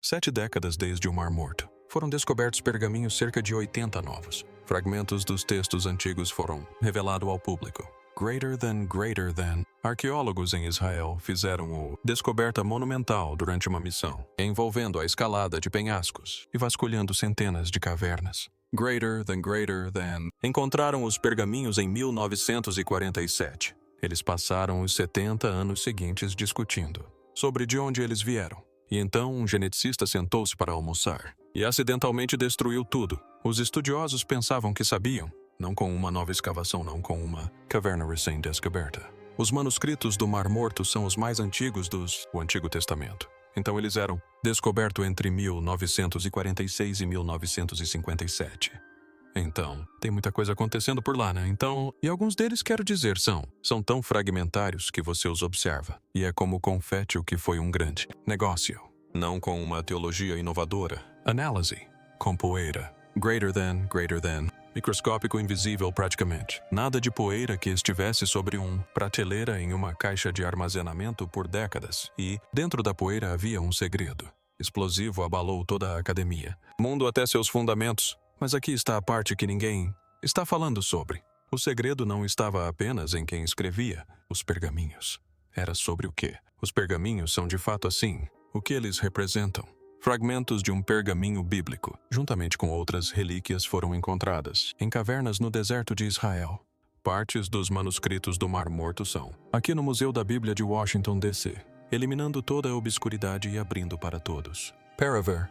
7 décadas desde o Mar Morto. Foram descobertos pergaminhos, cerca de 80 novos. Fragmentos dos textos antigos foram revelados ao público. Greater than. Arqueólogos em Israel fizeram o descoberta monumental durante uma missão, envolvendo a escalada de penhascos e vasculhando centenas de cavernas. Greater than. Encontraram os pergaminhos em 1947. Eles passaram os 70 anos seguintes discutindo sobre de onde eles vieram. E então um geneticista sentou-se para almoçar e acidentalmente destruiu tudo. Os estudiosos pensavam que sabiam, não com uma nova escavação, não com uma caverna recém-descoberta. Os manuscritos do Mar Morto são os mais antigos do Antigo Testamento. Então eles eram descobertos entre 1946 e 1957. Então, tem muita coisa acontecendo por lá, né? Então, e alguns deles, quero dizer, são tão fragmentários que você os observa. E é como confete o que foi um grande negócio. Não com uma teologia inovadora. Análise. Com poeira. Greater than. Microscópico invisível praticamente. Nada de poeira que estivesse sobre prateleira em uma caixa de armazenamento por décadas. E, dentro da poeira havia um segredo. Explosivo abalou toda a academia. Mundo até seus fundamentos. Mas aqui está a parte que ninguém está falando sobre. O segredo não estava apenas em quem escrevia os pergaminhos. Era sobre o quê? Os pergaminhos são de fato assim. O que eles representam? Fragmentos de um pergaminho bíblico, juntamente com outras relíquias, foram encontradas em cavernas no deserto de Israel. Partes dos manuscritos do Mar Morto são aqui no Museu da Bíblia de Washington, D.C., eliminando toda a obscuridade e abrindo para todos. Para ver.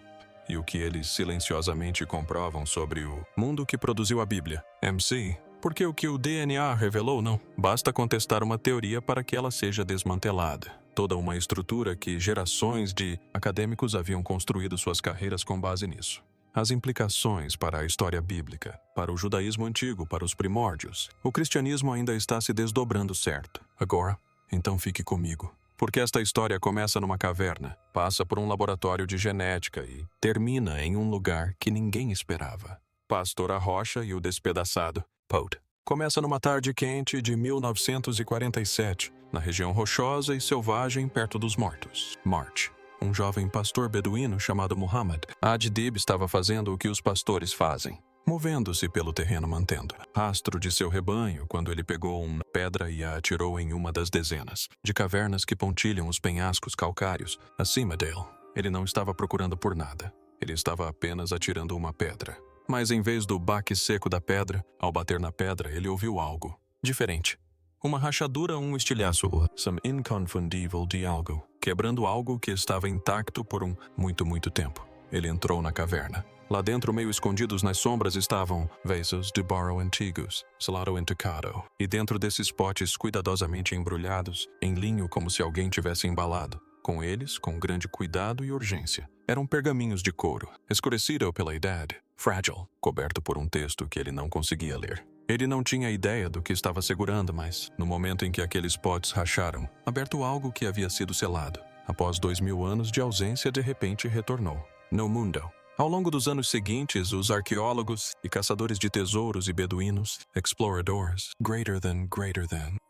E o que eles silenciosamente comprovam sobre o mundo que produziu a Bíblia. MC. Porque o que o DNA revelou não. Basta contestar uma teoria para que ela seja desmantelada. Toda uma estrutura que gerações de acadêmicos haviam construído suas carreiras com base nisso. As implicações para a história bíblica, para o judaísmo antigo, para os primórdios. O cristianismo ainda está se desdobrando, certo? Agora, então fique comigo. Porque esta história começa numa caverna, passa por um laboratório de genética e termina em um lugar que ninguém esperava. Pastor Arrocha e o Despedaçado, Pote. Começa numa tarde quente de 1947, na região rochosa e selvagem perto dos mortos. March. Um jovem pastor beduíno chamado Muhammad Ad-Dib estava fazendo o que os pastores fazem. Movendo-se pelo terreno, mantendo rastro de seu rebanho quando ele pegou uma pedra e a atirou em uma das dezenas de cavernas que pontilham os penhascos calcários acima dele. Ele não estava procurando por nada. Ele estava apenas atirando uma pedra. Mas em vez do baque seco da pedra, ao bater na pedra, ele ouviu algo diferente. Uma rachadura, um estilhaço, some inconfundível de algo, quebrando algo que estava intacto por muito tempo. Ele entrou na caverna. Lá dentro, meio escondidos nas sombras, estavam vasos de barro antigos, selado entacado, e dentro desses potes cuidadosamente embrulhados, em linho como se alguém tivesse embalado. Com eles, com grande cuidado e urgência, eram pergaminhos de couro, escurecido pela idade, frágil, coberto por um texto que ele não conseguia ler. Ele não tinha ideia do que estava segurando, mas, no momento em que aqueles potes racharam, aberto algo que havia sido selado, após 2000 anos de ausência, de repente retornou. No mundo. Ao longo dos anos seguintes, os arqueólogos e caçadores de tesouros e beduínos, exploradores, greater than,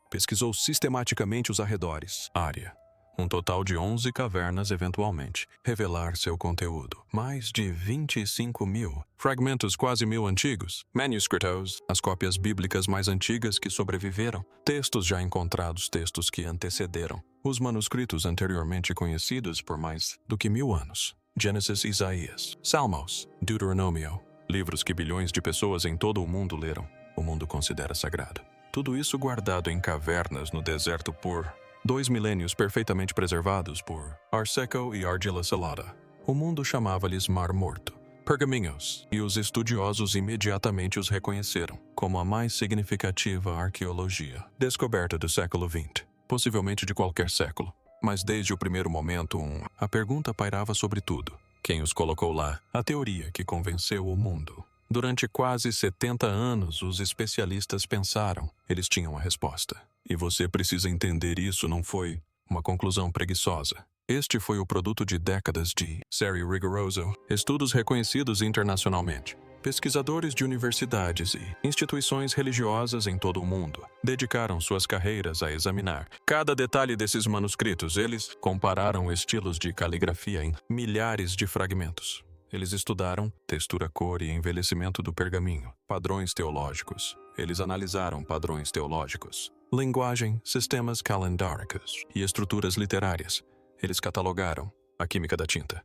pesquisou sistematicamente os arredores, área. Um total de 11 cavernas eventualmente, revelar seu conteúdo. Mais de 25.000 fragmentos quase 1.000 antigos, manuscritos, as cópias bíblicas mais antigas que sobreviveram, textos já encontrados, textos que antecederam, os manuscritos anteriormente conhecidos por mais do que 1000 anos. Gênesis, Isaías, Salmos, Deuteronômio, livros que bilhões de pessoas em todo o mundo leram, o mundo considera sagrado. Tudo isso guardado em cavernas no deserto por 2 milênios perfeitamente preservados por ar seco e argila selada. O mundo chamava-lhes Mar Morto, pergaminhos, e os estudiosos imediatamente os reconheceram como a mais significativa arqueologia descoberta do século XX, possivelmente de qualquer século. Mas desde o primeiro momento, a pergunta pairava sobre tudo. Quem os colocou lá? A teoria que convenceu o mundo. Durante quase 70 anos, os especialistas pensaram. Eles tinham a resposta. E você precisa entender, isso não foi uma conclusão preguiçosa. Este foi o produto de décadas de sério rigoroso, estudos reconhecidos internacionalmente, Pesquisadores de universidades e instituições religiosas em todo o mundo dedicaram suas carreiras a examinar cada detalhe desses manuscritos. Eles compararam estilos de caligrafia em milhares de fragmentos. Eles estudaram textura, cor e envelhecimento do pergaminho, padrões teológicos. Eles analisaram padrões teológicos, linguagem, sistemas calendáricos e estruturas literárias. Eles catalogaram a química da tinta.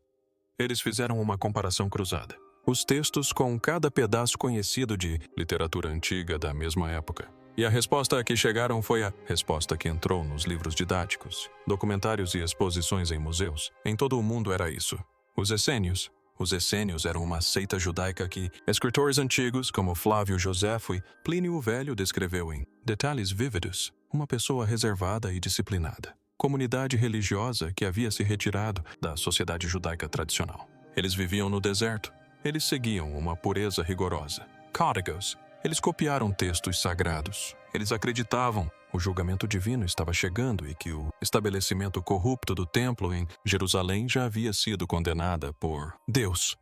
Eles fizeram uma comparação cruzada. Os textos com cada pedaço conhecido de literatura antiga da mesma época. E a resposta a que chegaram foi a resposta que entrou nos livros didáticos, documentários e exposições em museus. Em todo o mundo era isso. Os essênios eram uma seita judaica que escritores antigos como Flávio Joséfo e Plínio o Velho descreveu em detalhes vívidos, uma pessoa reservada e disciplinada. Comunidade religiosa que havia se retirado da sociedade judaica tradicional. Eles viviam no deserto. Eles seguiam uma pureza rigorosa. Códigos. Eles copiaram textos sagrados. Eles acreditavam o julgamento divino estava chegando e que o estabelecimento corrupto do templo em Jerusalém já havia sido condenada por Deus.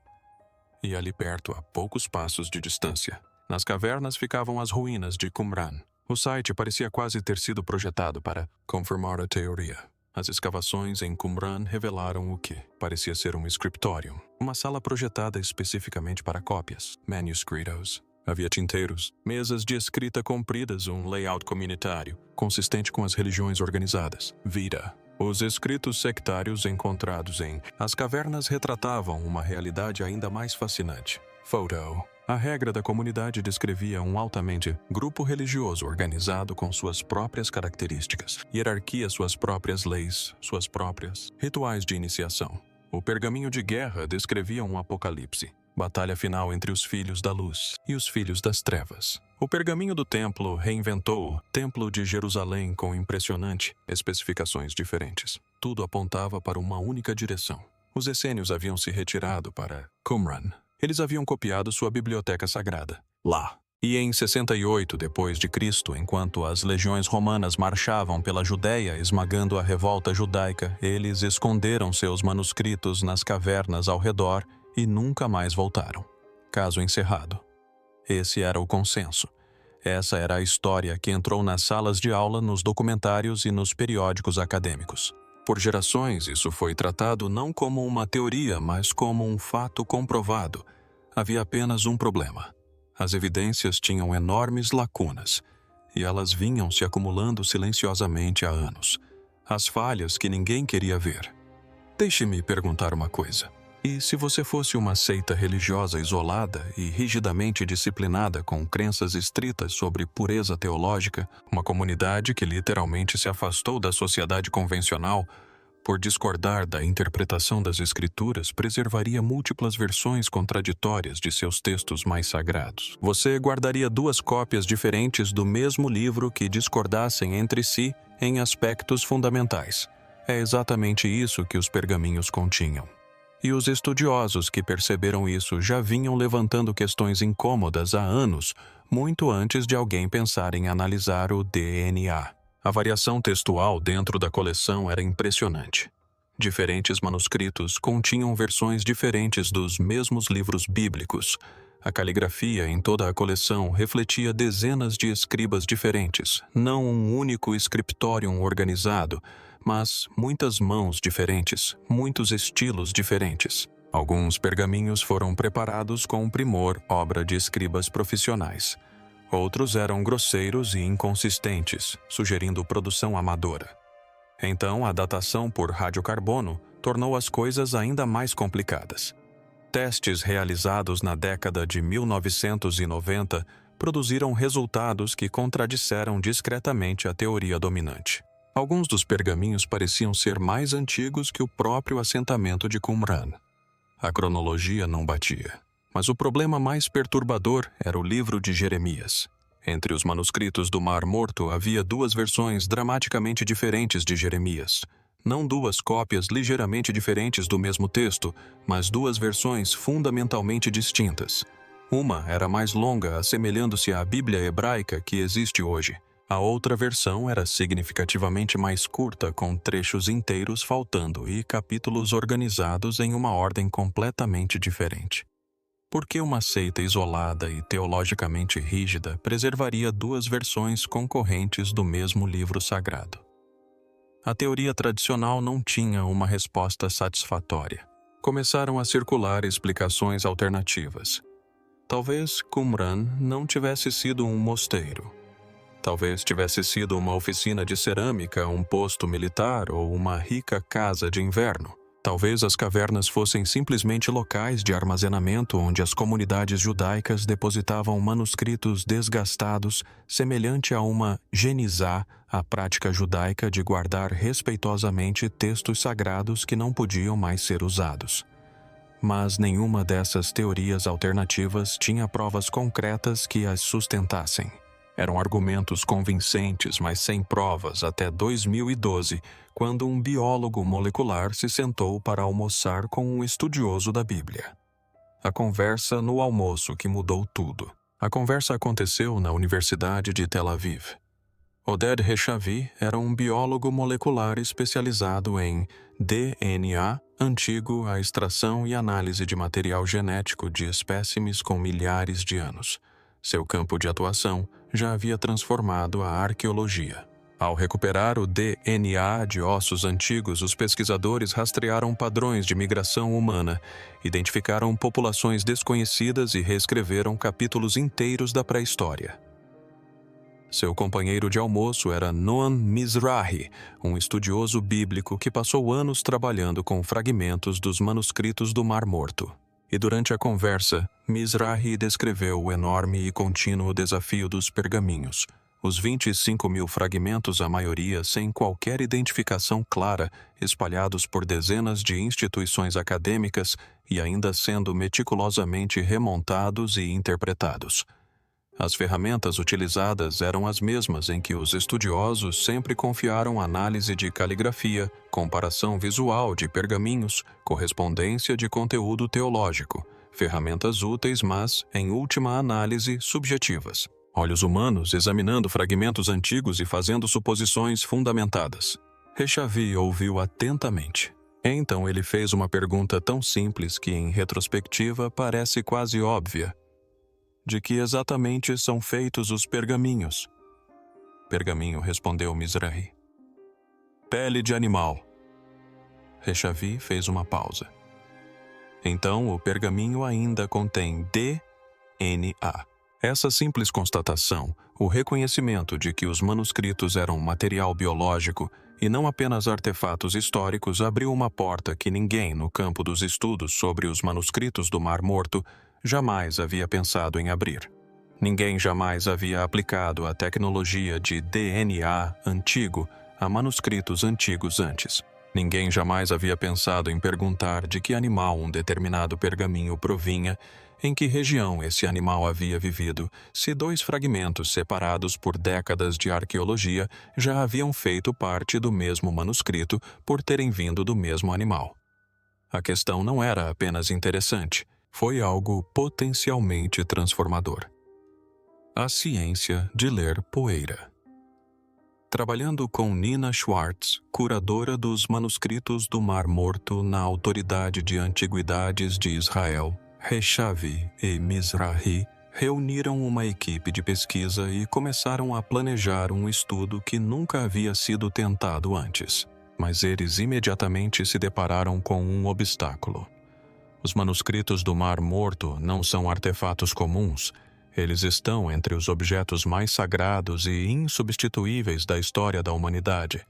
E ali perto, a poucos passos de distância, nas cavernas ficavam as ruínas de Qumran. O site parecia quase ter sido projetado para confirmar a teoria. As escavações em Qumran revelaram o que parecia ser um scriptorium, uma sala projetada especificamente para cópias, manuscritos. Havia tinteiros, mesas de escrita compridas, um layout comunitário, consistente com as religiões organizadas. Vida. Os escritos sectários encontrados em as cavernas retratavam uma realidade ainda mais fascinante. Photo. A regra da comunidade descrevia um altamente grupo religioso organizado com suas próprias características, hierarquia, suas próprias leis, suas próprias rituais de iniciação. O pergaminho de guerra descrevia um apocalipse, batalha final entre os filhos da luz e os filhos das trevas. O pergaminho do templo reinventou o Templo de Jerusalém com impressionante especificações diferentes. Tudo apontava para uma única direção. Os essênios haviam se retirado para Qumran. Eles haviam copiado sua biblioteca sagrada lá. E em 68 d.C., enquanto as legiões romanas marchavam pela Judéia esmagando a revolta judaica, eles esconderam seus manuscritos nas cavernas ao redor e nunca mais voltaram. Caso encerrado. Esse era o consenso. Essa era a história que entrou nas salas de aula, nos documentários e nos periódicos acadêmicos. Por gerações, isso foi tratado não como uma teoria, mas como um fato comprovado. Havia apenas um problema. As evidências tinham enormes lacunas, e elas vinham se acumulando silenciosamente há anos. As falhas que ninguém queria ver. Deixe-me perguntar uma coisa. E se você fosse uma seita religiosa isolada e rigidamente disciplinada com crenças estritas sobre pureza teológica, uma comunidade que literalmente se afastou da sociedade convencional por discordar da interpretação das Escrituras, preservaria múltiplas versões contraditórias de seus textos mais sagrados. Você guardaria duas cópias diferentes do mesmo livro que discordassem entre si em aspectos fundamentais. É exatamente isso que os pergaminhos continham. E os estudiosos que perceberam isso já vinham levantando questões incômodas há anos, muito antes de alguém pensar em analisar o DNA. A variação textual dentro da coleção era impressionante. Diferentes manuscritos continham versões diferentes dos mesmos livros bíblicos. A caligrafia em toda a coleção refletia dezenas de escribas diferentes, não um único scriptorium organizado, mas muitas mãos diferentes, muitos estilos diferentes. Alguns pergaminhos foram preparados com primor, obra de escribas profissionais. Outros eram grosseiros e inconsistentes, sugerindo produção amadora. Então, a datação por radiocarbono tornou as coisas ainda mais complicadas. Testes realizados na década de 1990 produziram resultados que contradisseram discretamente a teoria dominante. Alguns dos pergaminhos pareciam ser mais antigos que o próprio assentamento de Qumran. A cronologia não batia. Mas o problema mais perturbador era o livro de Jeremias. Entre os manuscritos do Mar Morto havia duas versões dramaticamente diferentes de Jeremias. Não duas cópias ligeiramente diferentes do mesmo texto, mas duas versões fundamentalmente distintas. Uma era mais longa, assemelhando-se à Bíblia hebraica que existe hoje. A outra versão era significativamente mais curta, com trechos inteiros faltando e capítulos organizados em uma ordem completamente diferente. Por que uma seita isolada e teologicamente rígida preservaria duas versões concorrentes do mesmo livro sagrado? A teoria tradicional não tinha uma resposta satisfatória. Começaram a circular explicações alternativas. Talvez Qumran não tivesse sido um mosteiro. Talvez tivesse sido uma oficina de cerâmica, um posto militar ou uma rica casa de inverno. Talvez as cavernas fossem simplesmente locais de armazenamento onde as comunidades judaicas depositavam manuscritos desgastados, semelhante a uma genizá, a prática judaica de guardar respeitosamente textos sagrados que não podiam mais ser usados. Mas nenhuma dessas teorias alternativas tinha provas concretas que as sustentassem. Eram argumentos convincentes, mas sem provas, até 2012, quando um biólogo molecular se sentou para almoçar com um estudioso da Bíblia. A conversa no almoço que mudou tudo. A conversa aconteceu na Universidade de Tel Aviv. Oded Rechavi era um biólogo molecular especializado em DNA, antigo à extração e análise de material genético de espécimes com milhares de anos. Seu campo de atuação já havia transformado a arqueologia. Ao recuperar o DNA de ossos antigos, os pesquisadores rastrearam padrões de migração humana, identificaram populações desconhecidas e reescreveram capítulos inteiros da pré-história. Seu companheiro de almoço era Noam Mizrahi, um estudioso bíblico que passou anos trabalhando com fragmentos dos manuscritos do Mar Morto. E durante a conversa, Mizrahi descreveu o enorme e contínuo desafio dos pergaminhos. Os 25.000 fragmentos, a maioria sem qualquer identificação clara, espalhados por dezenas de instituições acadêmicas e ainda sendo meticulosamente remontados e interpretados. As ferramentas utilizadas eram as mesmas em que os estudiosos sempre confiaram análise de caligrafia, comparação visual de pergaminhos, correspondência de conteúdo teológico, ferramentas úteis, mas, em última análise, subjetivas. Olhos humanos examinando fragmentos antigos e fazendo suposições fundamentadas. Rechavi ouviu atentamente. Então ele fez uma pergunta tão simples que, em retrospectiva, parece quase óbvia. De que exatamente são feitos os pergaminhos? Pergaminho, respondeu Mizrahi. Pele de animal. Rechavi fez uma pausa. Então o pergaminho ainda contém DNA. Essa simples constatação, o reconhecimento de que os manuscritos eram material biológico e não apenas artefatos históricos, abriu uma porta que ninguém no campo dos estudos sobre os manuscritos do Mar Morto jamais havia pensado em abrir. Ninguém jamais havia aplicado a tecnologia de DNA antigo a manuscritos antigos antes. Ninguém jamais havia pensado em perguntar de que animal um determinado pergaminho provinha, em que região esse animal havia vivido, se dois fragmentos separados por décadas de arqueologia já haviam feito parte do mesmo manuscrito por terem vindo do mesmo animal. A questão não era apenas interessante, foi algo potencialmente transformador. A ciência de ler poeira. Trabalhando com Nina Schwartz, curadora dos manuscritos do Mar Morto na Autoridade de Antiguidades de Israel, Rechavi e Mizrahi reuniram uma equipe de pesquisa e começaram a planejar um estudo que nunca havia sido tentado antes. Mas eles imediatamente se depararam com um obstáculo. Os manuscritos do Mar Morto não são artefatos comuns. Eles estão entre os objetos mais sagrados e insubstituíveis da história da humanidade.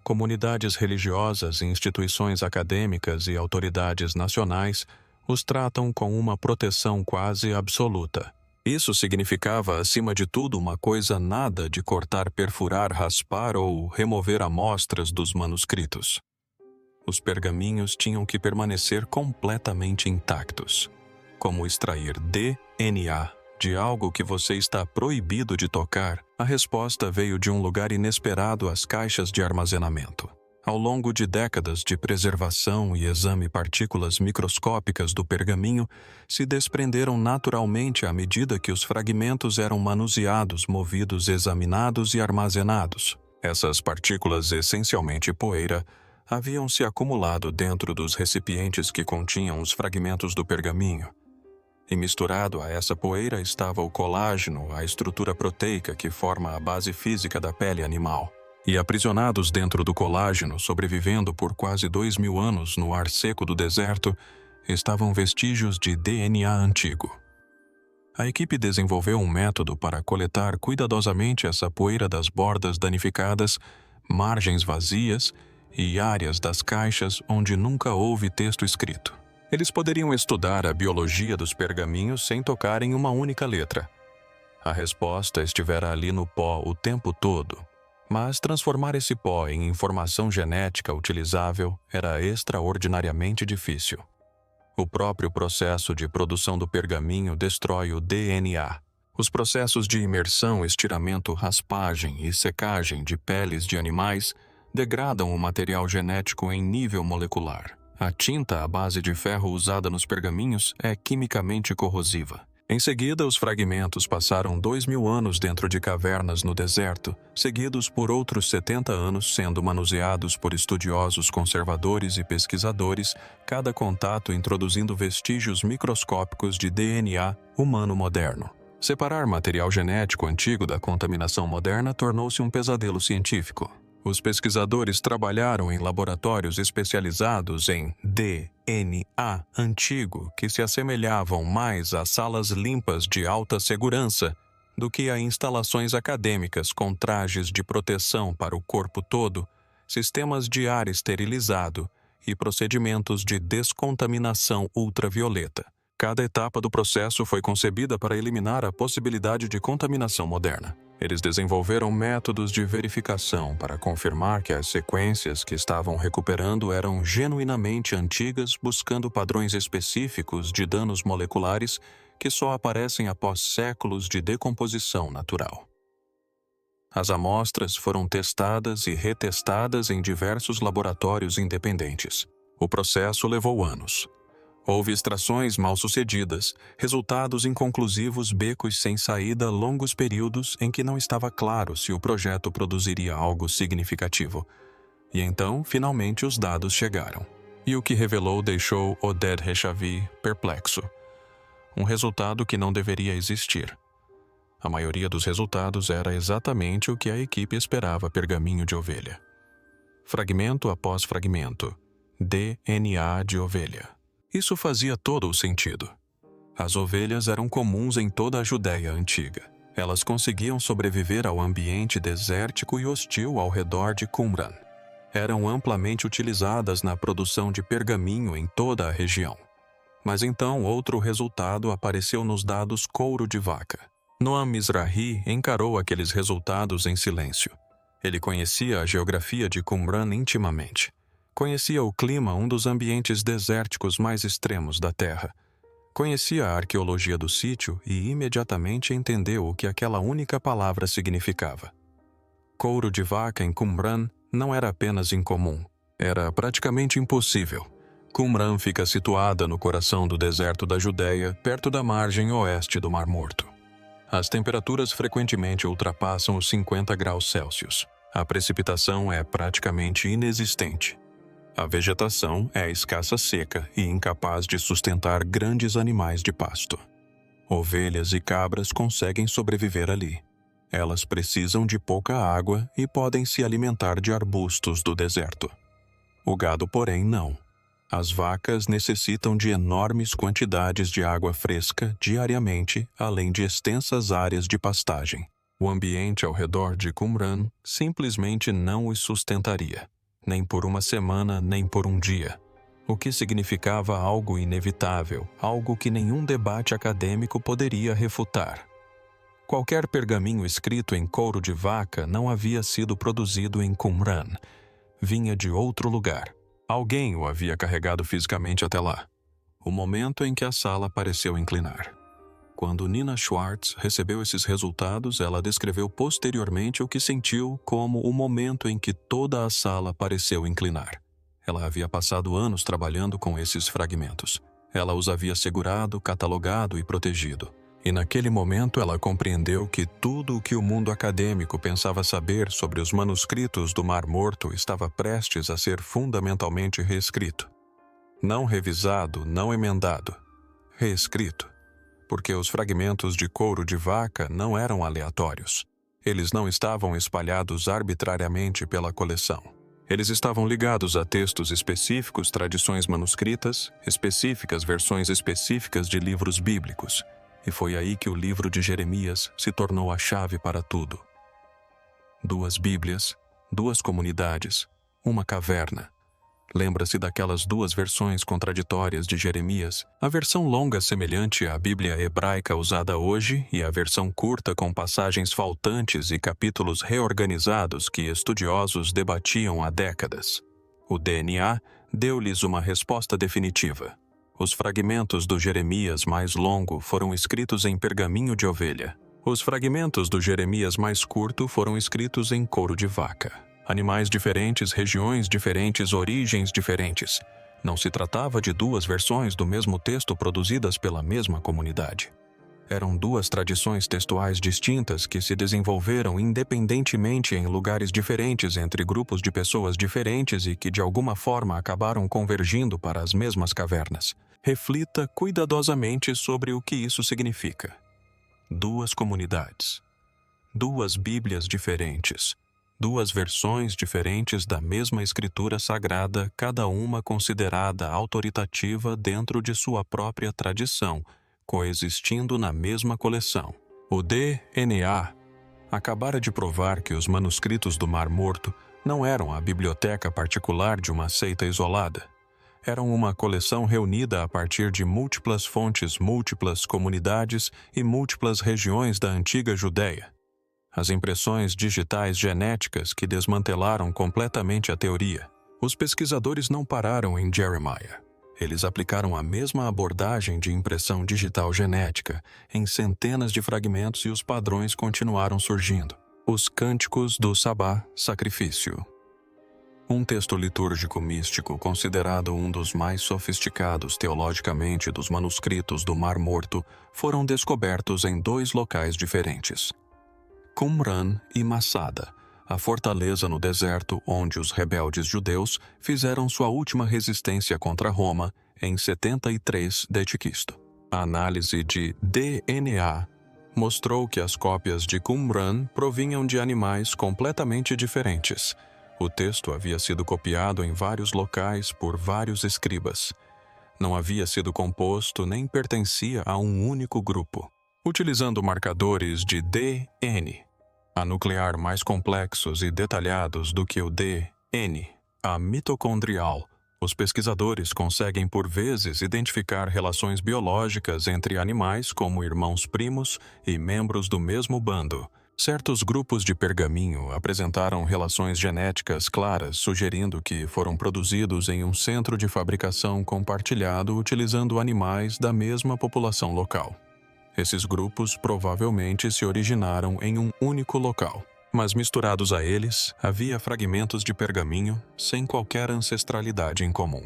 Comunidades religiosas, instituições acadêmicas e autoridades nacionais os tratam com uma proteção quase absoluta. Isso significava, acima de tudo, uma coisa nada de cortar, perfurar, raspar ou remover amostras dos manuscritos. Os pergaminhos tinham que permanecer completamente intactos. Como extrair DNA de algo que você está proibido de tocar? A resposta veio de um lugar inesperado: as caixas de armazenamento. Ao longo de décadas de preservação e exame, partículas microscópicas do pergaminho se desprenderam naturalmente à medida que os fragmentos eram manuseados, movidos, examinados e armazenados. Essas partículas, essencialmente poeira, haviam se acumulado dentro dos recipientes que continham os fragmentos do pergaminho. E misturado a essa poeira estava o colágeno, a estrutura proteica que forma a base física da pele animal. E aprisionados dentro do colágeno, sobrevivendo por quase 2.000 anos no ar seco do deserto, estavam vestígios de DNA antigo. A equipe desenvolveu um método para coletar cuidadosamente essa poeira das bordas danificadas, margens vazias e áreas das caixas onde nunca houve texto escrito. Eles poderiam estudar a biologia dos pergaminhos sem tocar em uma única letra. A resposta estivera ali no pó o tempo todo, mas transformar esse pó em informação genética utilizável era extraordinariamente difícil. O próprio processo de produção do pergaminho destrói o DNA. Os processos de imersão, estiramento, raspagem e secagem de peles de animais degradam o material genético em nível molecular. A tinta à base de ferro usada nos pergaminhos é quimicamente corrosiva. Em seguida, os fragmentos passaram 2.000 anos dentro de cavernas no deserto, seguidos por outros 70 anos sendo manuseados por estudiosos conservadores e pesquisadores, cada contato introduzindo vestígios microscópicos de DNA humano moderno. Separar material genético antigo da contaminação moderna tornou-se um pesadelo científico. Os pesquisadores trabalharam em laboratórios especializados em DNA antigo que se assemelhavam mais a salas limpas de alta segurança do que a instalações acadêmicas com trajes de proteção para o corpo todo, sistemas de ar esterilizado e procedimentos de descontaminação ultravioleta. Cada etapa do processo foi concebida para eliminar a possibilidade de contaminação moderna. Eles desenvolveram métodos de verificação para confirmar que as sequências que estavam recuperando eram genuinamente antigas, buscando padrões específicos de danos moleculares que só aparecem após séculos de decomposição natural. As amostras foram testadas e retestadas em diversos laboratórios independentes. O processo levou anos. Houve extrações mal-sucedidas, resultados inconclusivos, becos sem saída, longos períodos em que não estava claro se o projeto produziria algo significativo. E então, finalmente, os dados chegaram. E o que revelou deixou Oded Rechavi perplexo. Um resultado que não deveria existir. A maioria dos resultados era exatamente o que a equipe esperava pergaminho de ovelha. Fragmento após fragmento. DNA de ovelha. Isso fazia todo o sentido. As ovelhas eram comuns em toda a Judéia antiga. Elas conseguiam sobreviver ao ambiente desértico e hostil ao redor de Qumran. Eram amplamente utilizadas na produção de pergaminho em toda a região. Mas então outro resultado apareceu nos dados couro de vaca. Noam Mizrahi encarou aqueles resultados em silêncio. Ele conhecia a geografia de Qumran intimamente. Conhecia o clima, um dos ambientes desérticos mais extremos da Terra. Conhecia a arqueologia do sítio e imediatamente entendeu o que aquela única palavra significava. Couro de vaca em Qumran não era apenas incomum, era praticamente impossível. Qumran fica situada no coração do deserto da Judéia, perto da margem oeste do Mar Morto. As temperaturas frequentemente ultrapassam os 50 graus Celsius. A precipitação é praticamente inexistente. A vegetação é escassa, seca e incapaz de sustentar grandes animais de pasto. Ovelhas e cabras conseguem sobreviver ali. Elas precisam de pouca água e podem se alimentar de arbustos do deserto. O gado, porém, não. As vacas necessitam de enormes quantidades de água fresca diariamente, além de extensas áreas de pastagem. O ambiente ao redor de Qumran simplesmente não os sustentaria. Nem por uma semana, nem por um dia. O que significava algo inevitável, algo que nenhum debate acadêmico poderia refutar. Qualquer pergaminho escrito em couro de vaca não havia sido produzido em Qumran. Vinha de outro lugar. Alguém o havia carregado fisicamente até lá. O momento em que a sala pareceu inclinar. Quando Nina Schwartz recebeu esses resultados, ela descreveu posteriormente o que sentiu como o momento em que toda a sala pareceu inclinar. Ela havia passado anos trabalhando com esses fragmentos. Ela os havia segurado, catalogado e protegido. E naquele momento ela compreendeu que tudo o que o mundo acadêmico pensava saber sobre os manuscritos do Mar Morto estava prestes a ser fundamentalmente reescrito. Não revisado, não emendado. Reescrito. porque os fragmentos de couro de vaca não eram aleatórios. Eles não estavam espalhados arbitrariamente pela coleção. Eles estavam ligados a textos específicos, tradições manuscritas, específicas versões específicas de livros bíblicos. E foi aí que o livro de Jeremias se tornou a chave para tudo. 2 Bíblias, 2 comunidades, uma caverna. Lembra-se daquelas 2 versões contraditórias de Jeremias, a versão longa semelhante à Bíblia hebraica usada hoje e a versão curta com passagens faltantes e capítulos reorganizados que estudiosos debatiam há décadas. O DNA deu-lhes uma resposta definitiva. Os fragmentos do Jeremias mais longo foram escritos em pergaminho de ovelha. Os fragmentos do Jeremias mais curto foram escritos em couro de vaca. Animais diferentes, regiões diferentes, origens diferentes. Não se tratava de 2 versões do mesmo texto produzidas pela mesma comunidade. Eram 2 tradições textuais distintas que se desenvolveram independentemente em lugares diferentes entre grupos de pessoas diferentes e que de alguma forma acabaram convergindo para as mesmas cavernas. Reflita cuidadosamente sobre o que isso significa. 2 comunidades. 2 Bíblias diferentes. 2 versões diferentes da mesma escritura sagrada, cada uma considerada autoritativa dentro de sua própria tradição, coexistindo na mesma coleção. O DNA acabara de provar que os manuscritos do Mar Morto não eram a biblioteca particular de uma seita isolada. Eram uma coleção reunida a partir de múltiplas fontes, múltiplas comunidades e múltiplas regiões da antiga Judéia. As impressões digitais genéticas que desmantelaram completamente a teoria. Os pesquisadores não pararam em Jeremiah. Eles aplicaram a mesma abordagem de impressão digital genética em centenas de fragmentos e os padrões continuaram surgindo. Os Cânticos do Sabá, Sacrifício. Um texto litúrgico místico considerado um dos mais sofisticados teologicamente dos manuscritos do Mar Morto foram descobertos em 2 locais diferentes. Qumran e Massada, a fortaleza no deserto onde os rebeldes judeus fizeram sua última resistência contra Roma em 73 d.C. A análise de DNA mostrou que as cópias de Qumran provinham de animais completamente diferentes. O texto havia sido copiado em vários locais por vários escribas. Não havia sido composto nem pertencia a um único grupo. Utilizando marcadores de DN, a nuclear mais complexos e detalhados do que o DN, a mitocondrial, os pesquisadores conseguem por vezes identificar relações biológicas entre animais como irmãos primos e membros do mesmo bando. Certos grupos de pergaminho apresentaram relações genéticas claras, sugerindo que foram produzidos em um centro de fabricação compartilhado utilizando animais da mesma população local. Esses grupos provavelmente se originaram em um único local, mas misturados a eles, havia fragmentos de pergaminho sem qualquer ancestralidade em comum.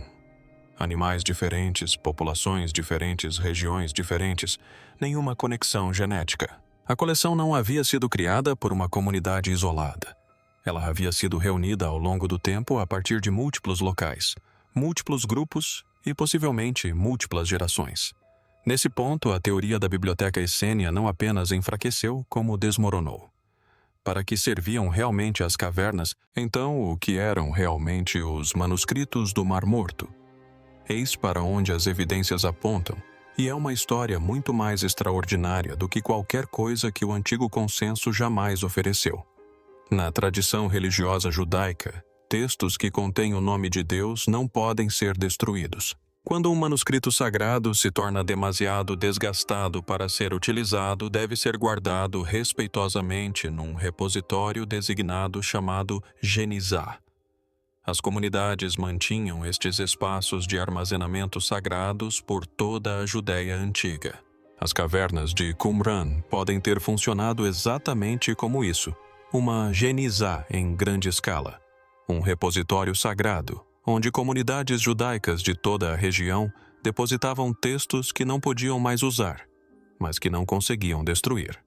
Animais diferentes, populações diferentes, regiões diferentes, nenhuma conexão genética. A coleção não havia sido criada por uma comunidade isolada. Ela havia sido reunida ao longo do tempo a partir de múltiplos locais, múltiplos grupos e possivelmente múltiplas gerações. Nesse ponto, a teoria da biblioteca essênia não apenas enfraqueceu, como desmoronou. Para que serviam realmente as cavernas, então o que eram realmente os manuscritos do Mar Morto? Eis para onde as evidências apontam, e é uma história muito mais extraordinária do que qualquer coisa que o antigo consenso jamais ofereceu. Na tradição religiosa judaica, textos que contêm o nome de Deus não podem ser destruídos. Quando um manuscrito sagrado se torna demasiado desgastado para ser utilizado, deve ser guardado respeitosamente num repositório designado chamado Genizá. As comunidades mantinham estes espaços de armazenamento sagrados por toda a Judéia antiga. As cavernas de Qumran podem ter funcionado exatamente como isso, uma Genizá em grande escala, um repositório sagrado, onde comunidades judaicas de toda a região depositavam textos que não podiam mais usar, mas que não conseguiam destruir.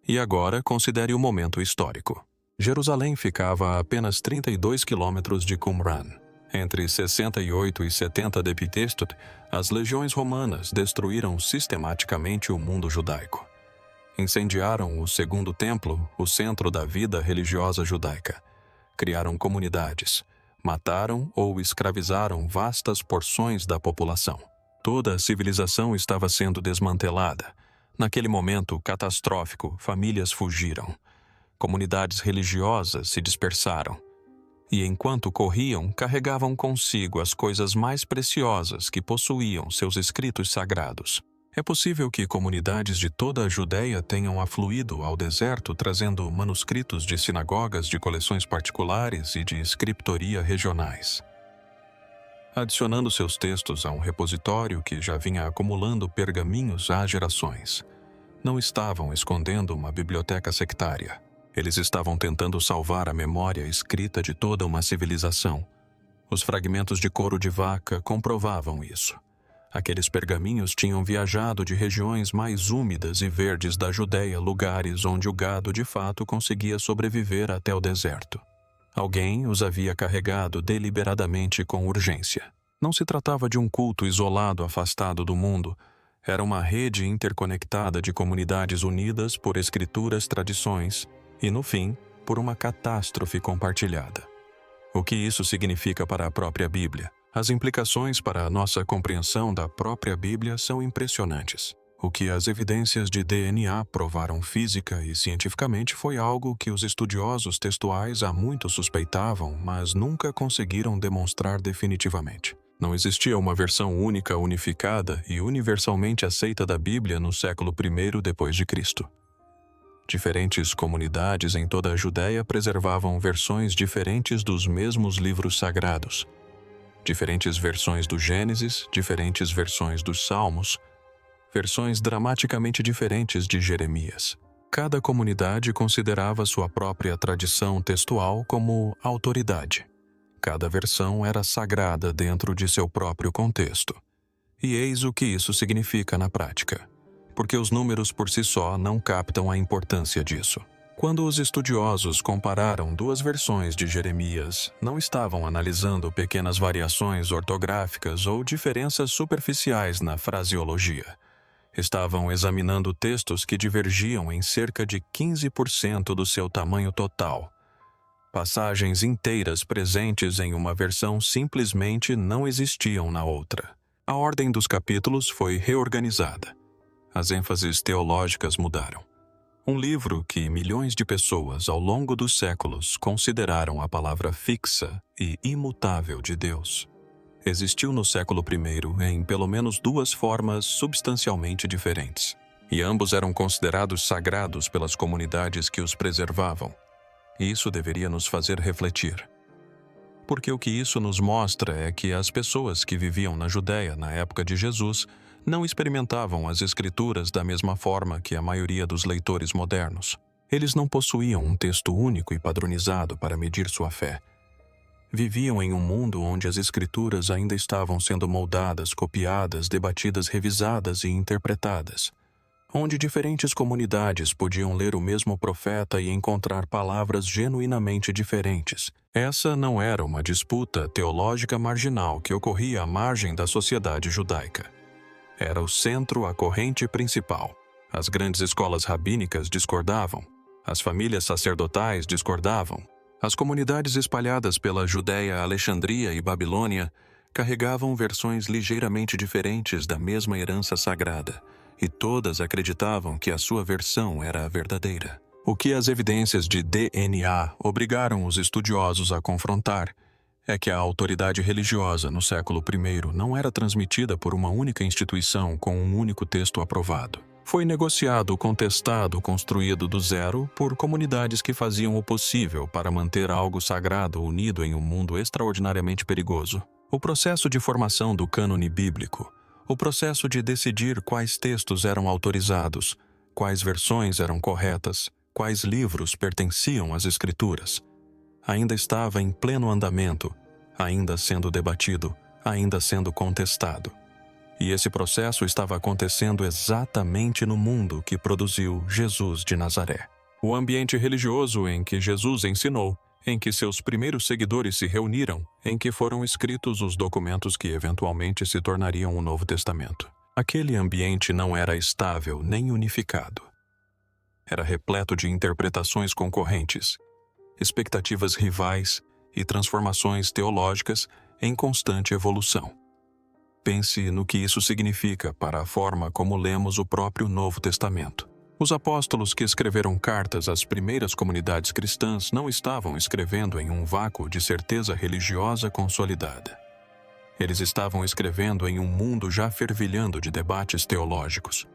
E agora considere o momento histórico. Jerusalém ficava a apenas 32 quilômetros de Qumran. Entre 68 e 70 d.C., as legiões romanas destruíram sistematicamente o mundo judaico. Incendiaram o Segundo Templo, o centro da vida religiosa judaica. Criaram comunidades, mataram ou escravizaram vastas porções da população. Toda a civilização estava sendo desmantelada. Naquele momento catastrófico, famílias fugiram. Comunidades religiosas se dispersaram. E enquanto corriam, carregavam consigo as coisas mais preciosas que possuíam seus escritos sagrados. É possível que comunidades de toda a Judéia tenham afluído ao deserto trazendo manuscritos de sinagogas de coleções particulares e de escritoria regionais. Adicionando seus textos a um repositório que já vinha acumulando pergaminhos há gerações. Não estavam escondendo uma biblioteca sectária. Eles estavam tentando salvar a memória escrita de toda uma civilização. Os fragmentos de couro de vaca comprovavam isso. Aqueles pergaminhos tinham viajado de regiões mais úmidas e verdes da Judéia, lugares onde o gado de fato conseguia sobreviver até o deserto. Alguém os havia carregado deliberadamente com urgência. Não se tratava de um culto isolado, afastado do mundo. Era uma rede interconectada de comunidades unidas por escrituras, tradições e, no fim, por uma catástrofe compartilhada. O que isso significa para a própria Bíblia? As implicações para a nossa compreensão da própria Bíblia são impressionantes. O que as evidências de DNA provaram física e cientificamente foi algo que os estudiosos textuais há muito suspeitavam, mas nunca conseguiram demonstrar definitivamente. Não existia uma versão única, unificada e universalmente aceita da Bíblia no século I depois de Cristo. Diferentes comunidades em toda a Judéia preservavam versões diferentes dos mesmos livros sagrados. Diferentes versões do Gênesis, diferentes versões dos Salmos, versões dramaticamente diferentes de Jeremias. Cada comunidade considerava sua própria tradição textual como autoridade. Cada versão era sagrada dentro de seu próprio contexto. E eis o que isso significa na prática. Porque os números por si só não captam a importância disso. Quando os estudiosos compararam duas versões de Jeremias, não estavam analisando pequenas variações ortográficas ou diferenças superficiais na fraseologia. Estavam examinando textos que divergiam em cerca de 15% do seu tamanho total. Passagens inteiras presentes em uma versão simplesmente não existiam na outra. A ordem dos capítulos foi reorganizada. As ênfases teológicas mudaram. Um livro que milhões de pessoas ao longo dos séculos consideraram a palavra fixa e imutável de Deus, existiu no século I em pelo menos duas formas substancialmente diferentes, e ambos eram considerados sagrados pelas comunidades que os preservavam. E isso deveria nos fazer refletir. Porque o que isso nos mostra é que as pessoas que viviam na Judéia na época de Jesus não experimentavam as Escrituras da mesma forma que a maioria dos leitores modernos. Eles não possuíam um texto único e padronizado para medir sua fé. Viviam em um mundo onde as Escrituras ainda estavam sendo moldadas, copiadas, debatidas, revisadas e interpretadas. Onde diferentes comunidades podiam ler o mesmo profeta e encontrar palavras genuinamente diferentes. Essa não era uma disputa teológica marginal que ocorria à margem da sociedade judaica. Era o centro, a corrente principal. As grandes escolas rabínicas discordavam. As famílias sacerdotais discordavam. As comunidades espalhadas pela Judéia, Alexandria e Babilônia carregavam versões ligeiramente diferentes da mesma herança sagrada, e todas acreditavam que a sua versão era a verdadeira. O que as evidências de DNA obrigaram os estudiosos a confrontar é que a autoridade religiosa no século I não era transmitida por uma única instituição com um único texto aprovado. Foi negociado, contestado, construído do zero por comunidades que faziam o possível para manter algo sagrado unido em um mundo extraordinariamente perigoso. O processo de formação do cânone bíblico, o processo de decidir quais textos eram autorizados, quais versões eram corretas, quais livros pertenciam às Escrituras, ainda estava em pleno andamento, ainda sendo debatido, ainda sendo contestado. E esse processo estava acontecendo exatamente no mundo que produziu Jesus de Nazaré. O ambiente religioso em que Jesus ensinou em que seus primeiros seguidores se reuniram, em que foram escritos os documentos que eventualmente se tornariam o Novo Testamento. Aquele ambiente não era estável nem unificado. Era repleto de interpretações concorrentes, expectativas rivais e transformações teológicas em constante evolução. Pense no que isso significa para a forma como lemos o próprio Novo Testamento. Os apóstolos que escreveram cartas às primeiras comunidades cristãs não estavam escrevendo em um vácuo de certeza religiosa consolidada. Eles estavam escrevendo em um mundo já fervilhando de debates teológicos.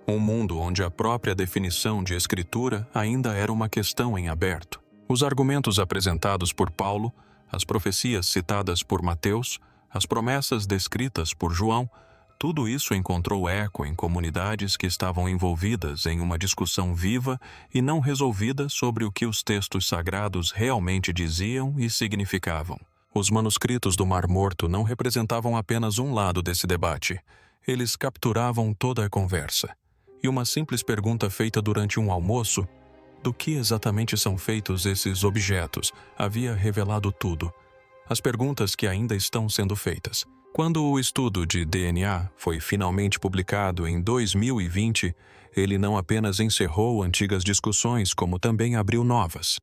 Um mundo onde a própria definição de escritura ainda era uma questão em aberto. Os argumentos apresentados por Paulo, as profecias citadas por Mateus, as promessas descritas por João, tudo isso encontrou eco em comunidades que estavam envolvidas em uma discussão viva e não resolvida sobre o que os textos sagrados realmente diziam e significavam. Os manuscritos do Mar Morto não representavam apenas um lado desse debate. Eles capturavam toda a conversa. E uma simples pergunta feita durante um almoço, do que exatamente são feitos esses objetos, havia revelado tudo. As perguntas que ainda estão sendo feitas. Quando o estudo de DNA foi finalmente publicado em 2020, ele não apenas encerrou antigas discussões, como também abriu novas.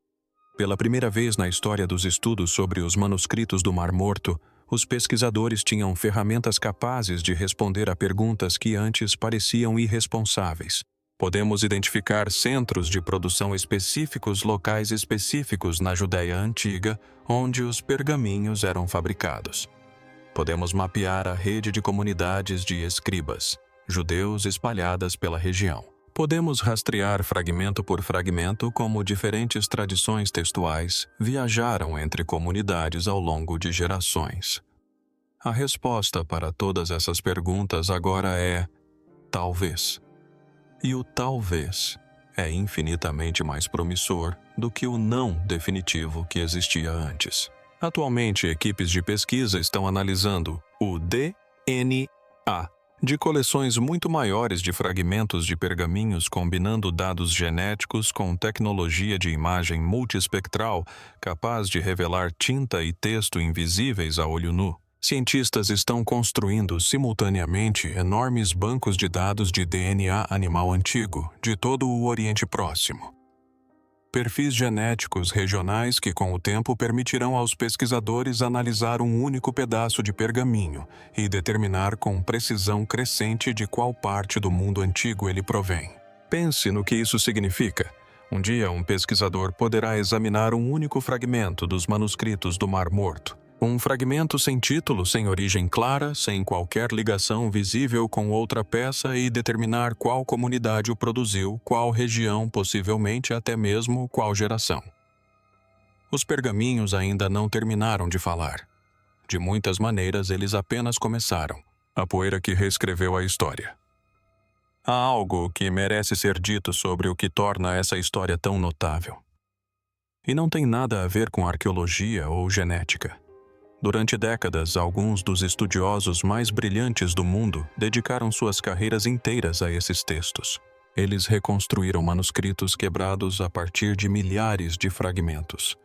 Pela primeira vez na história dos estudos sobre os manuscritos do Mar Morto, os pesquisadores tinham ferramentas capazes de responder a perguntas que antes pareciam irresponsáveis. Podemos identificar centros de produção específicos, locais específicos na Judéia Antiga, onde os pergaminhos eram fabricados. Podemos mapear a rede de comunidades de escribas, judeus espalhadas pela região. Podemos rastrear fragmento por fragmento como diferentes tradições textuais viajaram entre comunidades ao longo de gerações. A resposta para todas essas perguntas agora é talvez. E o talvez é infinitamente mais promissor do que o não definitivo que existia antes. Atualmente, equipes de pesquisa estão analisando o DNA de coleções muito maiores de fragmentos de pergaminhos combinando dados genéticos com tecnologia de imagem multiespectral capaz de revelar tinta e texto invisíveis a olho nu. Cientistas estão construindo simultaneamente enormes bancos de dados de DNA animal antigo de todo o Oriente Próximo. Perfis genéticos regionais que com o tempo permitirão aos pesquisadores analisar um único pedaço de pergaminho e determinar com precisão crescente de qual parte do mundo antigo ele provém. Pense no que isso significa. Um dia um pesquisador poderá examinar um único fragmento dos manuscritos do Mar Morto. Um fragmento sem título, sem origem clara, sem qualquer ligação visível com outra peça e determinar qual comunidade o produziu, qual região, possivelmente até mesmo qual geração. Os pergaminhos ainda não terminaram de falar. De muitas maneiras, eles apenas começaram. A poeira que reescreveu a história. Há algo que merece ser dito sobre o que torna essa história tão notável. E não tem nada a ver com arqueologia ou genética. Durante décadas, alguns dos estudiosos mais brilhantes do mundo dedicaram suas carreiras inteiras a esses textos. Eles reconstruíram manuscritos quebrados a partir de milhares de fragmentos.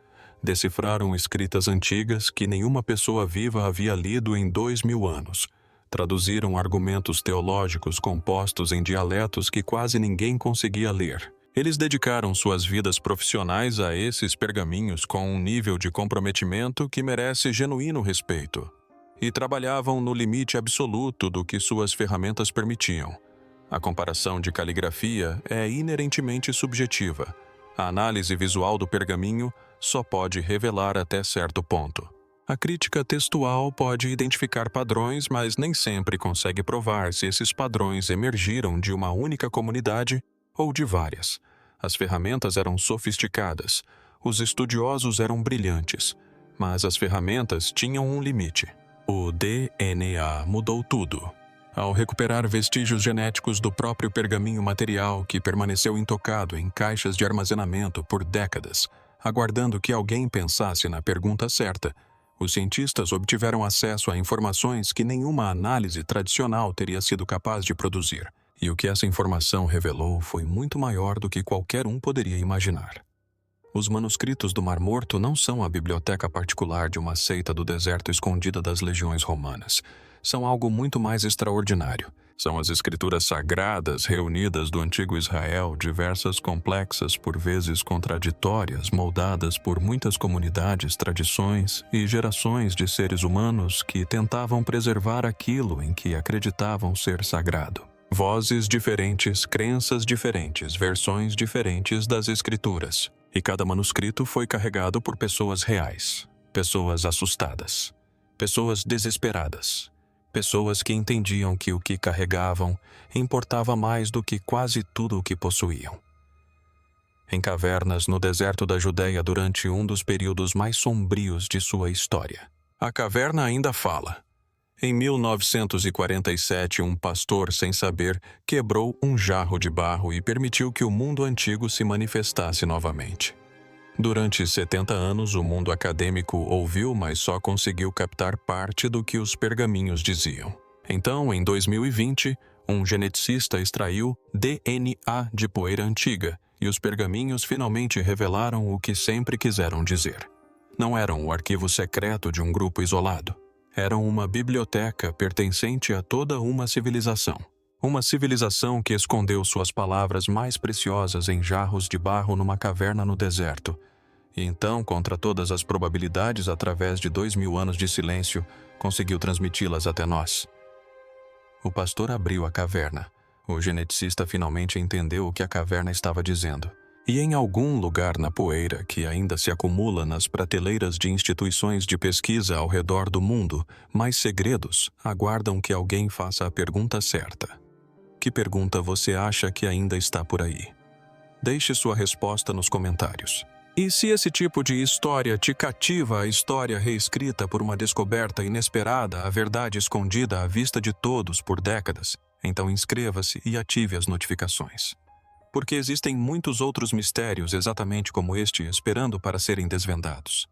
Decifraram escritas antigas que nenhuma pessoa viva havia lido em 2000 anos. Traduziram argumentos teológicos compostos em dialetos que quase ninguém conseguia ler. Eles dedicaram suas vidas profissionais a esses pergaminhos com um nível de comprometimento que merece genuíno respeito. E trabalhavam no limite absoluto do que suas ferramentas permitiam. A comparação de caligrafia é inerentemente subjetiva. A análise visual do pergaminho só pode revelar até certo ponto. A crítica textual pode identificar padrões, mas nem sempre consegue provar se esses padrões emergiram de uma única comunidade ou de várias. As ferramentas eram sofisticadas, os estudiosos eram brilhantes, mas as ferramentas tinham um limite. O DNA mudou tudo. Ao recuperar vestígios genéticos do próprio pergaminho material que permaneceu intocado em caixas de armazenamento por décadas, aguardando que alguém pensasse na pergunta certa, os cientistas obtiveram acesso a informações que nenhuma análise tradicional teria sido capaz de produzir. E o que essa informação revelou foi muito maior do que qualquer um poderia imaginar. Os manuscritos do Mar Morto não são a biblioteca particular de uma seita do deserto escondida das legiões romanas. São algo muito mais extraordinário. São as escrituras sagradas reunidas do antigo Israel, diversas, complexas, por vezes contraditórias, moldadas por muitas comunidades, tradições e gerações de seres humanos que tentavam preservar aquilo em que acreditavam ser sagrado. Vozes diferentes, crenças diferentes, versões diferentes das escrituras. E cada manuscrito foi carregado por pessoas reais, pessoas assustadas, pessoas desesperadas, pessoas que entendiam que o que carregavam importava mais do que quase tudo o que possuíam. Em cavernas no deserto da Judéia durante um dos períodos mais sombrios de sua história. A caverna ainda fala. Em 1947, um pastor, sem saber, quebrou um jarro de barro e permitiu que o mundo antigo se manifestasse novamente. Durante 70 anos, o mundo acadêmico ouviu, mas só conseguiu captar parte do que os pergaminhos diziam. Então, em 2020, um geneticista extraiu DNA de poeira antiga e os pergaminhos finalmente revelaram o que sempre quiseram dizer. Não eram o arquivo secreto de um grupo isolado. Eram uma biblioteca pertencente a toda uma civilização. Uma civilização que escondeu suas palavras mais preciosas em jarros de barro numa caverna no deserto. E então, contra todas as probabilidades, através de 2000 anos de silêncio, conseguiu transmiti-las até nós. O pastor abriu a caverna. O geneticista finalmente entendeu o que a caverna estava dizendo. E em algum lugar na poeira que ainda se acumula nas prateleiras de instituições de pesquisa ao redor do mundo, mais segredos aguardam que alguém faça a pergunta certa. Que pergunta você acha que ainda está por aí? Deixe sua resposta nos comentários. E se esse tipo de história te cativa, a história reescrita por uma descoberta inesperada, a verdade escondida à vista de todos por décadas, então inscreva-se e ative as notificações. Porque existem muitos outros mistérios exatamente como este esperando para serem desvendados.